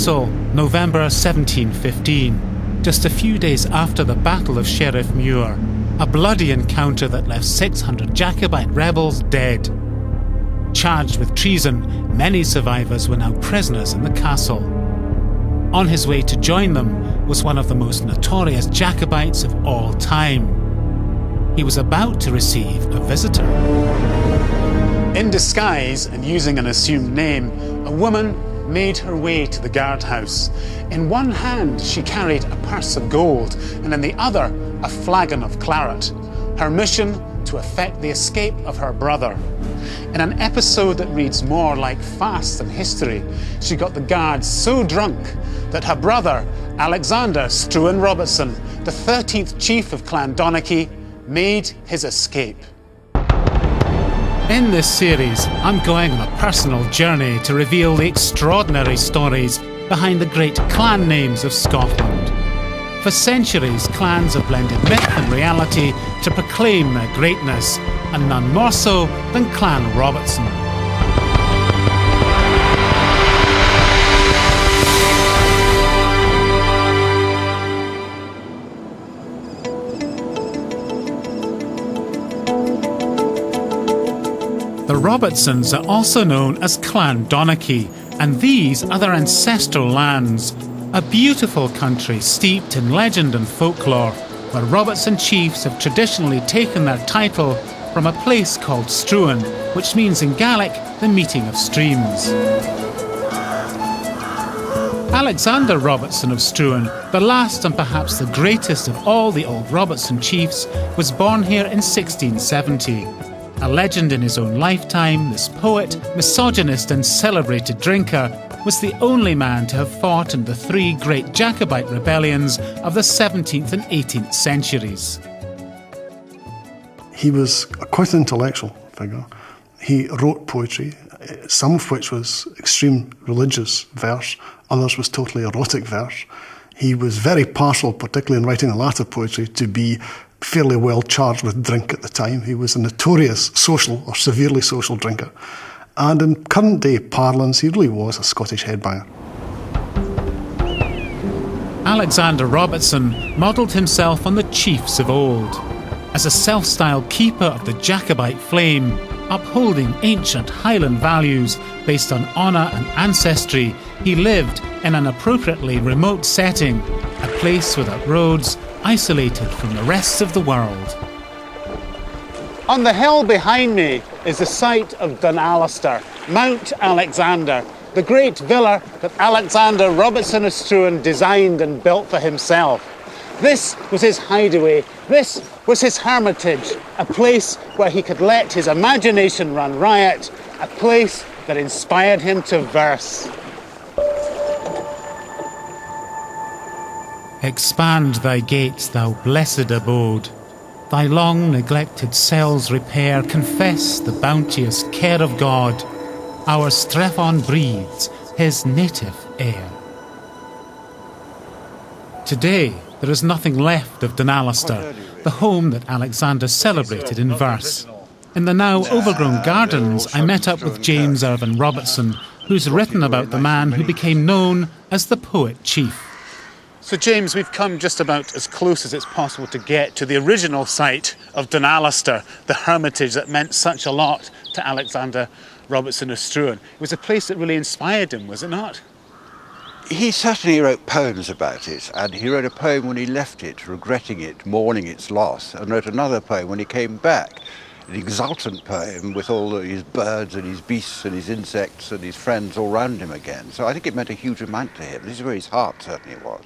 Castle, November 1715, just a few days after the Battle of Sheriff Muir, a bloody encounter that left 600 Jacobite rebels dead. Charged with treason, many survivors were now prisoners in the castle. On his way to join them was one of the most notorious Jacobites of all time. He was about to receive a visitor. In disguise and using an assumed name, a woman made her way to the guardhouse. In one hand, she carried a purse of gold, and in the other, a flagon of claret. Her mission, to effect the escape of her brother. In an episode that reads more like fast than history, she got the guards so drunk that her brother, Alexander Struan Robertson, the 13th chief of Clan Donachie, made his escape. In this series, I'm going on a personal journey to reveal the extraordinary stories behind the great clan names of Scotland. For centuries, clans have blended myth and reality to proclaim their greatness, and none more so than Clan Robertson. The Robertsons are also known as Clan Donachie, and these are their ancestral lands, a beautiful country steeped in legend and folklore, where Robertson chiefs have traditionally taken their title from a place called Struan, which means in Gaelic, the meeting of streams. Alexander Robertson of Struan, the last and perhaps the greatest of all the old Robertson chiefs, was born here in 1670. A legend in his own lifetime, this poet, misogynist and celebrated drinker was the only man to have fought in the three great Jacobite rebellions of the 17th and 18th centuries. He was quite an intellectual figure. He wrote poetry, some of which was extreme religious verse, others was totally erotic verse. He was very partial, particularly in writing the latter poetry, to be fairly well charged with drink at the time. He was a notorious social or severely social drinker. And in current day parlance, he really was a Scottish headbanger. Alexander Robertson modelled himself on the chiefs of old. As a self-styled keeper of the Jacobite flame, upholding ancient Highland values based on honour and ancestry, he lived in an appropriately remote setting, a place without roads, isolated from the rest of the world. On the hill behind me is the site of Dunalister, Mount Alexander, the great villa that Alexander Robertson of Struan designed and built for himself. This was his hideaway, this was his hermitage, a place where he could let his imagination run riot, a place that inspired him to verse. Expand thy gates, thou blessed abode. Thy long neglected cells repair, confess the bounteous care of God. Our Strephon breathes his native air. Today, there is nothing left of Dunalister, the home that Alexander celebrated in verse. In the now overgrown gardens, I met up with James Irvin Robertson, who's written about the man who became known as the Poet Chief. So James, we've come just about as close as it's possible to get to the original site of Dunalister, the hermitage that meant such a lot to Alexander Robertson of Struan. It was a place that really inspired him, was it not? He certainly wrote poems about it, and he wrote a poem when he left it, regretting it, mourning its loss, and wrote another poem when he came back, an exultant poem with all his birds and his beasts and his insects and his friends all round him again. So I think it meant a huge amount to him. This is where his heart certainly was.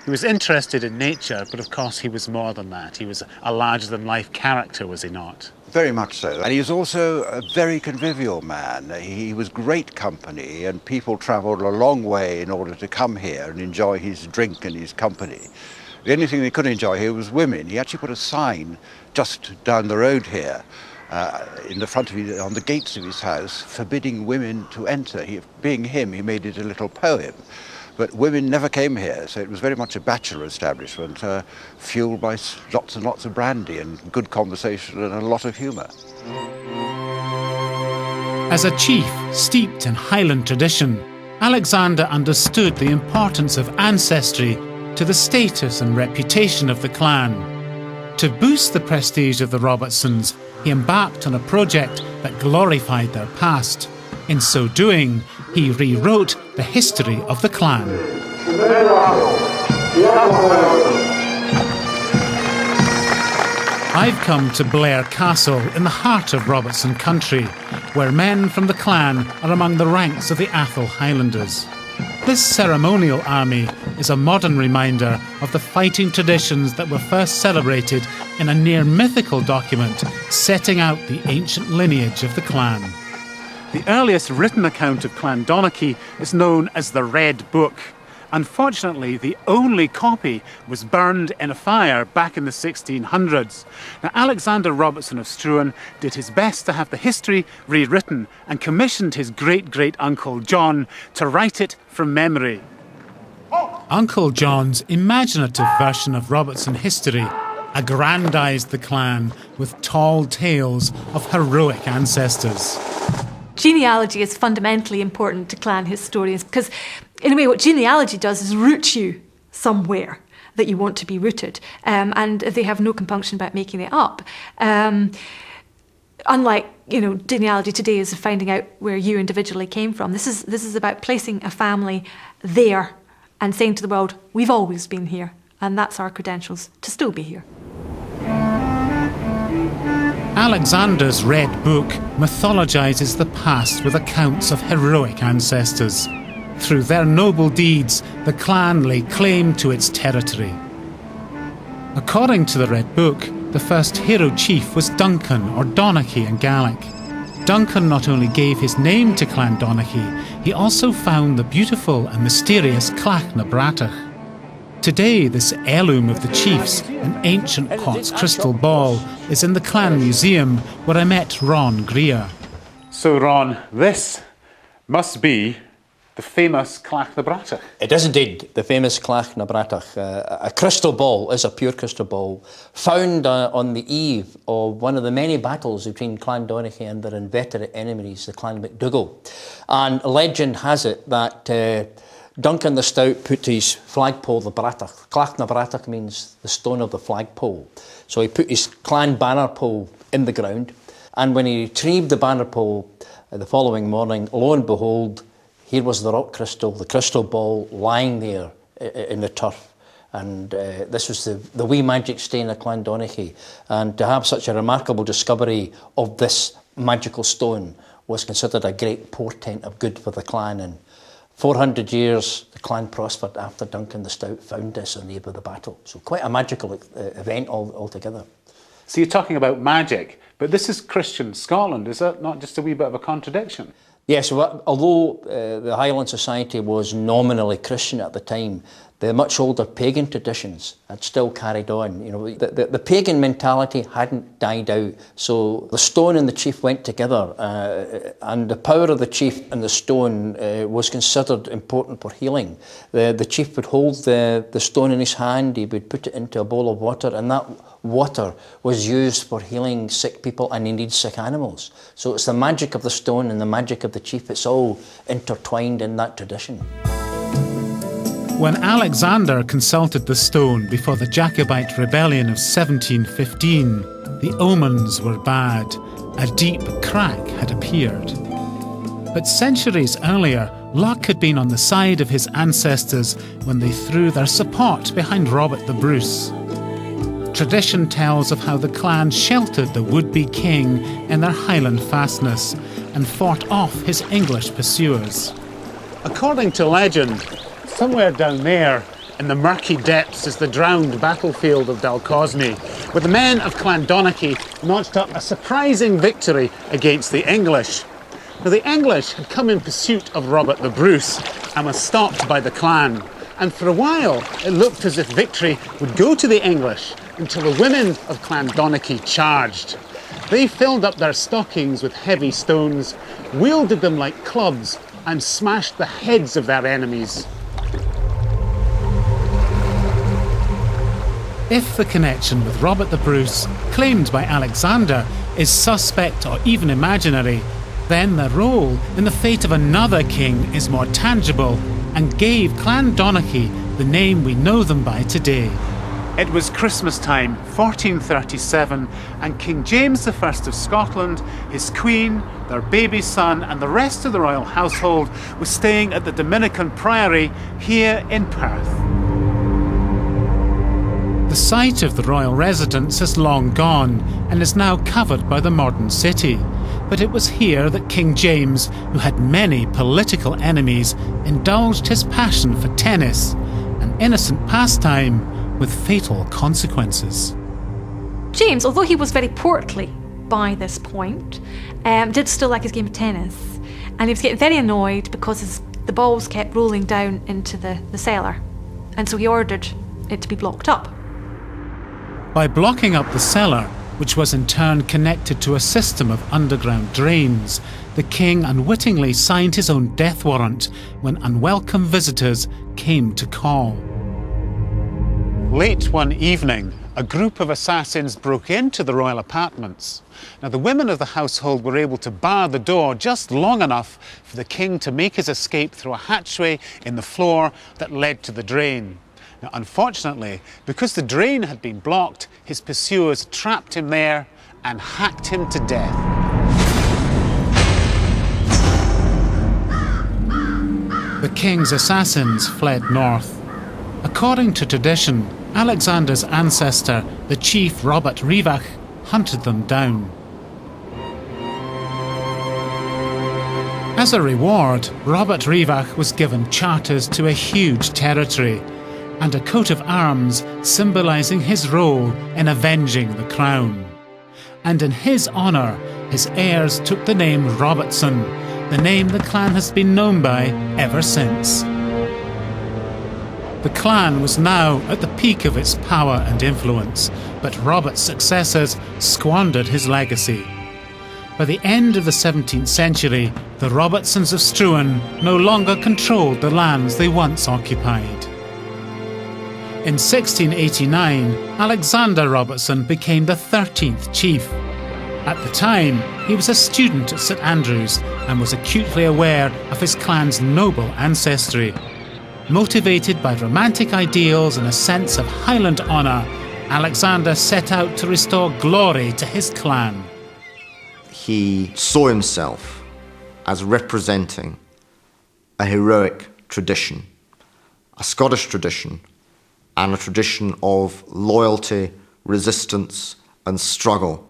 He was interested in nature, but of course he was more than that. He was a larger-than-life character, was he not? Very much so. And he was also a very convivial man. He was great company, and people travelled a long way in order to come here and enjoy his drink and his company. The only thing they couldn't enjoy here was women. He actually put a sign just down the road here, in the front of his, on the gates of his house, forbidding women to enter. Being him, he made it a little poem. But women never came here, so it was very much a bachelor establishment, fueled by lots and lots of brandy and good conversation and a lot of humour. As a chief steeped in Highland tradition, Alexander understood the importance of ancestry to the status and reputation of the clan. To boost the prestige of the Robertsons, he embarked on a project that glorified their past. In so doing, he rewrote the history of the clan. I've come to Blair Castle in the heart of Robertson country, where men from the clan are among the ranks of the Atholl Highlanders. This ceremonial army is a modern reminder of the fighting traditions that were first celebrated in a near-mythical document setting out the ancient lineage of the clan. The earliest written account of Clan Donachie is known as the Red Book. Unfortunately, the only copy was burned in a fire back in the 1600s. Now, Alexander Robertson of Struan did his best to have the history rewritten and commissioned his great-great-uncle John to write it from memory. Uncle John's imaginative version of Robertson history aggrandised the clan with tall tales of heroic ancestors. Genealogy is fundamentally important to clan historians because, in a way, what genealogy does is root you somewhere that you want to be rooted, and they have no compunction about making it up. Unlike, genealogy today is finding out where you individually came from. This is about placing a family there and saying to the world, we've always been here, and that's our credentials to still be here. Alexander's Red Book mythologises the past with accounts of heroic ancestors. Through their noble deeds, the clan lay claim to its territory. According to the Red Book, the first hero chief was Duncan, or Donachie in Gaelic. Duncan not only gave his name to Clan Donachie, he also found the beautiful and mysterious Clach na Bratach. Today, this heirloom of the chiefs, an ancient quartz crystal ball, is in the Clan Museum, where I met Ron Greer. So, Ron, this must be the famous Clach na Bratach. It is indeed the famous Clach na Bratach. A crystal ball is a pure crystal ball, found on the eve of one of the many battles between Clan Donachie and their inveterate enemies, the Clan MacDougall. And legend has it that Duncan the Stout put his flagpole, the Bratach. Clach na Bratach means the stone of the flagpole. So he put his clan banner pole in the ground, and when he retrieved the banner pole the following morning, lo and behold, here was the rock crystal, the crystal ball, lying there in the turf. And this was the wee magic stain of Clan Donachie. And to have such a remarkable discovery of this magical stone was considered a great portent of good for the clan. And 400 years, the clan prospered after Duncan the Stout found this on the eve of the battle. So quite a magical event altogether. So you're talking about magic, but this is Christian Scotland. Is that not just a wee bit of a contradiction? Yes, although the Highland Society was nominally Christian at the time, the much older pagan traditions had still carried on. The pagan mentality hadn't died out, so the stone and the chief went together, and the power of the chief and the stone was considered important for healing. The chief would hold the stone in his hand, he would put it into a bowl of water, and that water was used for healing sick people and indeed sick animals. So it's the magic of the stone and the magic of the chief, it's all intertwined in that tradition. When Alexander consulted the stone before the Jacobite rebellion of 1715, the omens were bad. A deep crack had appeared. But centuries earlier, luck had been on the side of his ancestors when they threw their support behind Robert the Bruce. Tradition tells of how the clan sheltered the would-be king in their Highland fastness and fought off his English pursuers. According to legend, somewhere down there in the murky depths is the drowned battlefield of Dalcosmy, where the men of Clan Donachie notched up a surprising victory against the English. Now, the English had come in pursuit of Robert the Bruce and was stopped by the clan. And for a while, it looked as if victory would go to the English until the women of Clan Donachie charged. They filled up their stockings with heavy stones, wielded them like clubs, and smashed the heads of their enemies. If the connection with Robert the Bruce, claimed by Alexander, is suspect or even imaginary, Then their role in the fate of another king is more tangible and gave Clan Donoghy the name we know them by today. It was Christmas time, 1437, and King James I of Scotland, his queen, their baby son, and the rest of the royal household was staying at the Dominican Priory here in Perth. The site of the royal residence is long gone and is now covered by the modern city. But it was here that King James, who had many political enemies, indulged his passion for tennis, an innocent pastime with fatal consequences. James, although he was very portly by this point, did still like his game of tennis. And he was getting very annoyed because the balls kept rolling down into the cellar. And so he ordered it to be blocked up. By blocking up the cellar, which was in turn connected to a system of underground drains, the king unwittingly signed his own death warrant when unwelcome visitors came to call. Late one evening, a group of assassins broke into the royal apartments. Now, the women of the household were able to bar the door just long enough for the king to make his escape through a hatchway in the floor that led to the drain. Now, unfortunately, because the drain had been blocked, his pursuers trapped him there and hacked him to death. The king's assassins fled north. According to tradition, Alexander's ancestor, the chief Robert Rivach, hunted them down. As a reward, Robert Rivach was given charters to a huge territory and a coat of arms symbolising his role in avenging the crown. And in his honour, his heirs took the name Robertson, the name the clan has been known by ever since. The clan was now at the peak of its power and influence, but Robert's successors squandered his legacy. By the end of the 17th century, the Robertsons of Struan no longer controlled the lands they once occupied. In 1689, Alexander Robertson became the 13th chief. At the time, he was a student at St Andrews and was acutely aware of his clan's noble ancestry. Motivated by romantic ideals and a sense of Highland honour, Alexander set out to restore glory to his clan. He saw himself as representing a heroic tradition, a Scottish tradition, and a tradition of loyalty, resistance, and struggle.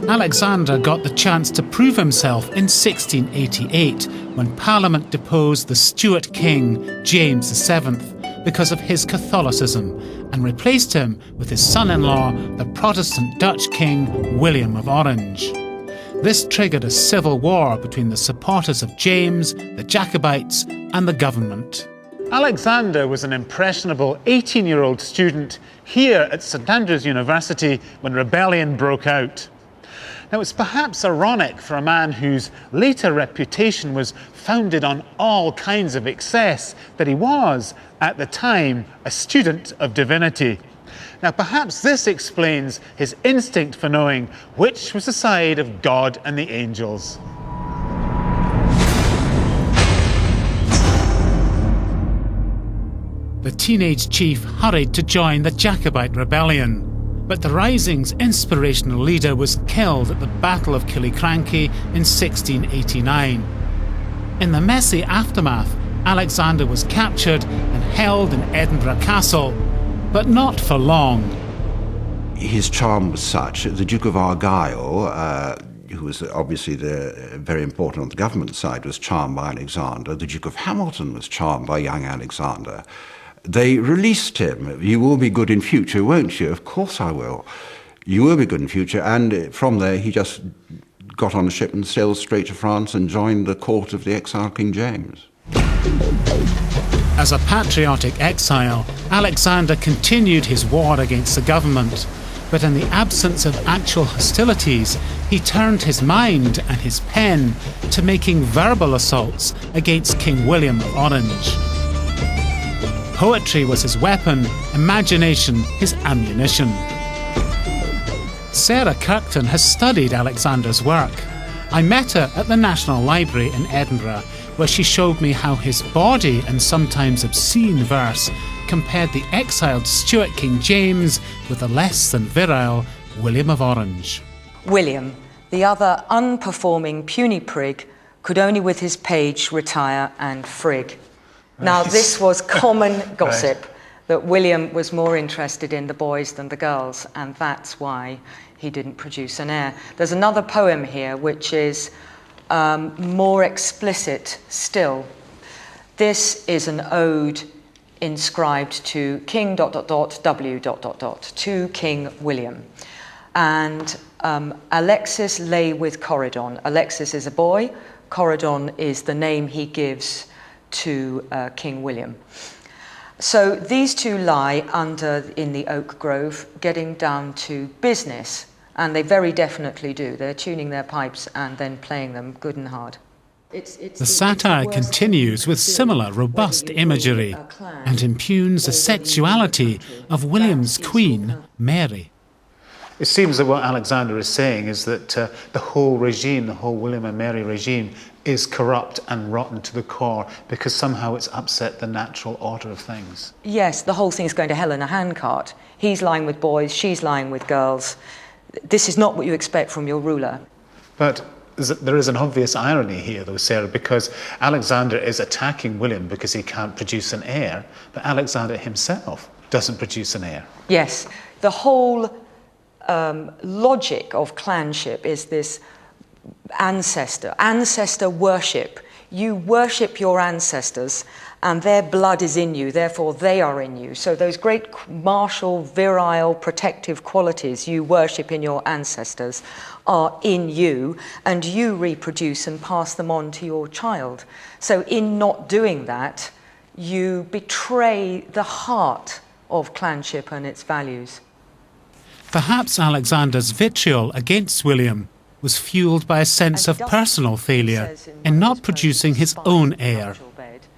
Alexander got the chance to prove himself in 1688 when Parliament deposed the Stuart king James VII because of his Catholicism and replaced him with his son-in-law, the Protestant Dutch king William of Orange. This triggered a civil war between the supporters of James, the Jacobites, and the government. Alexander was an impressionable 18-year-old student here at St Andrews University when rebellion broke out. Now, it's perhaps ironic for a man whose later reputation was founded on all kinds of excess that he was, at the time, a student of divinity. Now, perhaps this explains his instinct for knowing which was the side of God and the angels. The teenage chief hurried to join the Jacobite rebellion, but the rising's inspirational leader was killed at the Battle of Killiecrankie in 1689. In the messy aftermath, Alexander was captured and held in Edinburgh Castle, but not for long. His charm was such, the Duke of Argyll, who was obviously very important on the government side, was charmed by Alexander. The Duke of Hamilton was charmed by young Alexander. They released him. You will be good in future, won't you? Of course I will. You will be good in future. And from there, he just got on a ship and sailed straight to France and joined the court of the exiled King James. As a patriotic exile, Alexander continued his war against the government. But in the absence of actual hostilities, he turned his mind and his pen to making verbal assaults against King William of Orange. Poetry was his weapon, imagination his ammunition. Sarah Kirkton has studied Alexander's work. I met her at the National Library in Edinburgh, where she showed me how his bawdy and sometimes obscene verse compared the exiled Stuart King James with the less than virile William of Orange. William, the other unperforming puny prig, could only with his page retire and frig. Now, this was common gossip, that William was more interested in the boys than the girls, and that's why he didn't produce an heir. There's another poem here which is more explicit still. This is an ode inscribed to King ... W ... to King William. And Alexis lay with Corydon. Alexis is a boy. Corydon is the name he gives to King William. So these two lie in the oak grove, getting down to business, and they very definitely do. They're tuning their pipes and then playing them good and hard. The satire continues with similar robust imagery and impugns the sexuality of William's queen, Mary. It seems that what Alexander is saying is that the whole regime, the whole William and Mary regime, is corrupt and rotten to the core because somehow it's upset the natural order of things. Yes, the whole thing is going to hell in a handcart. He's lying with boys, she's lying with girls. This is not what you expect from your ruler. But there is an obvious irony here, though, Sarah, because Alexander is attacking William because he can't produce an heir, but Alexander himself doesn't produce an heir. Yes, the whole logic of clanship is this ancestor worship. You worship your ancestors and their blood is in you, therefore they are in you. So those great martial, virile, protective qualities you worship in your ancestors are in you, and you reproduce and pass them on to your child. So in not doing that, you betray the heart of clanship and its values. Perhaps Alexander's vitriol against William was fueled by a sense of personal failure in not producing his own heir.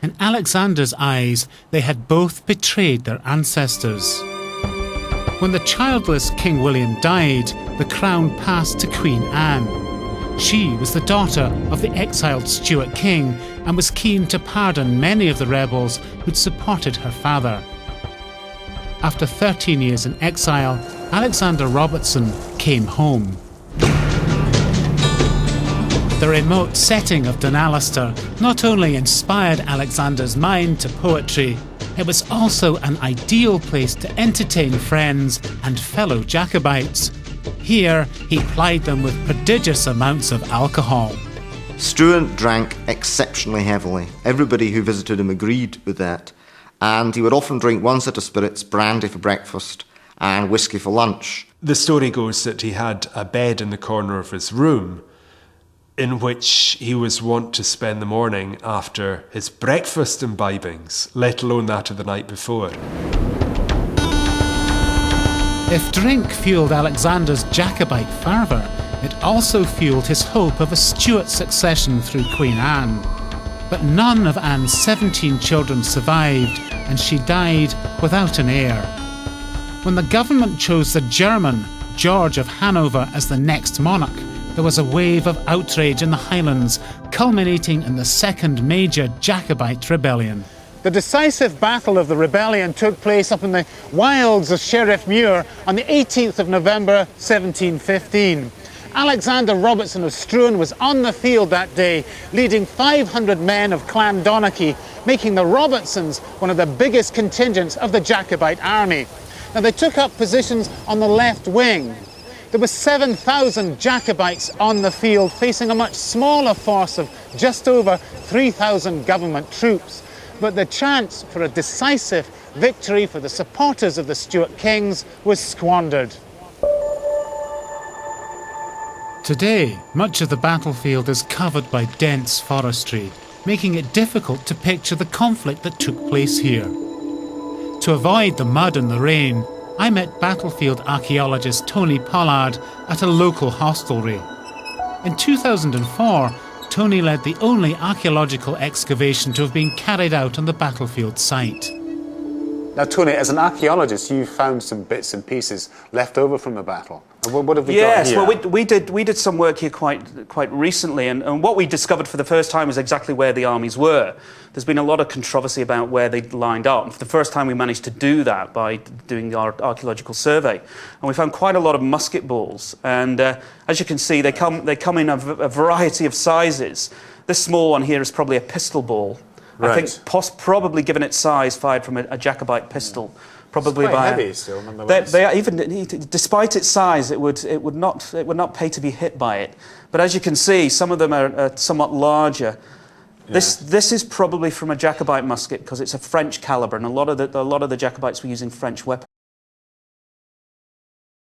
In Alexander's eyes, they had both betrayed their ancestors. When the childless King William died, the crown passed to Queen Anne. She was the daughter of the exiled Stuart king and was keen to pardon many of the rebels who'd supported her father. After 13 years in exile, Alexander Robertson came home. The remote setting of Dunalister not only inspired Alexander's mind to poetry, it was also an ideal place to entertain friends and fellow Jacobites. Here, he plied them with prodigious amounts of alcohol. Struan drank exceptionally heavily. Everybody who visited him agreed with that. And he would often drink one set of spirits, brandy for breakfast, and whiskey for lunch. The story goes that he had a bed in the corner of his room in which he was wont to spend the morning after his breakfast imbibings, let alone that of the night before. If drink fueled Alexander's Jacobite fervour, it also fueled his hope of a Stuart succession through Queen Anne. But none of Anne's 17 children survived, and she died without an heir. When the government chose the German George of Hanover as the next monarch, there was a wave of outrage in the Highlands, culminating in the second major Jacobite rebellion. The decisive battle of the rebellion took place up in the wilds of Sheriff Muir on the 18th of November 1715. Alexander Robertson of Struan was on the field that day, leading 500 men of Clan Donachie, making the Robertsons one of the biggest contingents of the Jacobite army. Now, they took up positions on the left wing. There were 7,000 Jacobites on the field, facing a much smaller force of just over 3,000 government troops. But the chance for a decisive victory for the supporters of the Stuart kings was squandered. Today, much of the battlefield is covered by dense forestry, making it difficult to picture the conflict that took place here. To avoid the mud and the rain, I met battlefield archaeologist Tony Pollard at a local hostelry. In 2004, Tony led the only archaeological excavation to have been carried out on the battlefield site. Now, Tony, as an archaeologist, you found some bits and pieces left over from the battle. And what have we got here? Yes, well, we did some work here quite recently, and what we discovered for the first time was exactly where the armies were. There's been a lot of controversy about where they lined up, and for the first time we managed to do that by doing our archaeological survey. And we found quite a lot of musket balls, and as you can see, they come in a variety of sizes. This small one here is probably a pistol ball. Right. I think probably, given its size, fired from a Jacobite pistol. Probably it's quite by heavy still, nonetheless. they are, even despite its size, it would not pay to be hit by it. But as you can see, some of them are somewhat larger. Yeah. This is probably from a Jacobite musket because it's a French caliber, and a lot of the Jacobites were using French weapons.